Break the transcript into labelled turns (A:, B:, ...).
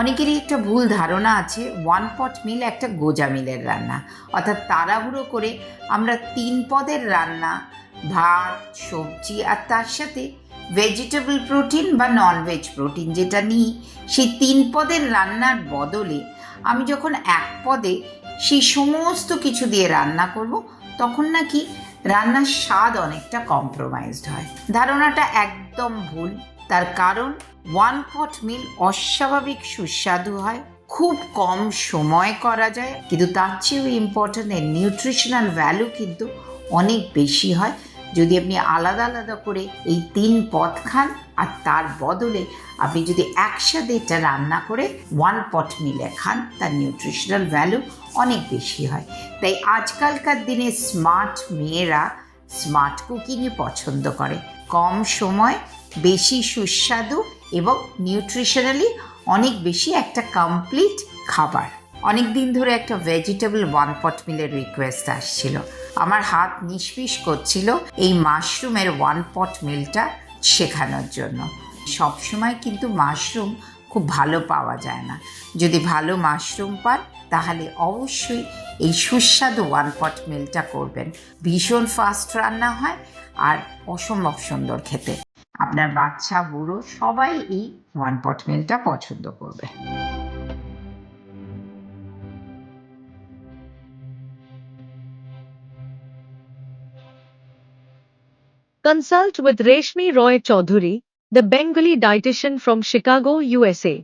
A: অনেকেরই একটা ভুল ধারণা আছে ওয়ান পট মিল একটা গোজা মিলের রান্না, অর্থাৎ তাড়াহুড়ো করে আমরা 3 পদের রান্না, ভাত, সবজি আর তার সাথে ভেজিটেবল প্রোটিন বা ননভেজ প্রোটিন যেটা নিই, সেই 3 পদের রান্নার বদলে আমি যখন 1 পদে সেই সমস্ত কিছু দিয়ে রান্না করব, তখন নাকি রান্নার স্বাদ অনেকটা কম্প্রোমাইজড হয়। ধারণাটা একদম ভুল। তার কারণ ওয়ান পট মিল অস্বাভাবিক সুস্বাদু হয়, খুব কম সময় করা যায়, কিন্তু তার চেয়েও ইম্পর্ট্যান্ট এর নিউট্রিশনাল ভ্যালু কিন্তু অনেক বেশি হয় যদি আপনি আলাদা আলাদা করে এই 3 পদ খান, আর তার বদলে আপনি যদি একসাথে এটা রান্না করে ওয়ান পট মিলে খান, তার নিউট্রিশনাল ভ্যালু অনেক বেশি হয়। তাই আজকালকার দিনে স্মার্ট মেয়েরা স্মার্ট কুকিংই পছন্দ করে, কম সময়, বেশি সুস্বাদু এবং নিউট্রিশনালি অনেক বেশি একটা কমপ্লিট খাবার। অনেক দিন ধরে একটা ভেজিটেবল ওয়ান পট মিলের রিকোয়েস্ট আসছিল, আমার হাত নিষ্পিস করছিল এই মাশরুমের ওয়ান পট মিলটা শেখানোর জন্য। সবসময় কিন্তু মাশরুম খুব ভালো পাওয়া যায় না। যদি ভালো মাশরুম পান তাহলে অবশ্যই এই সুস্বাদু ওয়ান পট মিলটা করবেন। ভীষণ ফাস্ট রান্না হয় আর অসম্ভব সুন্দর খেতে। আপনার বাচ্চা বুড়ো সবাই এই ওয়ান পট মিলটা পছন্দ করবে।
B: Consult with Reshmi Roy Chaudhary, the Bengali dietitian from Chicago, USA.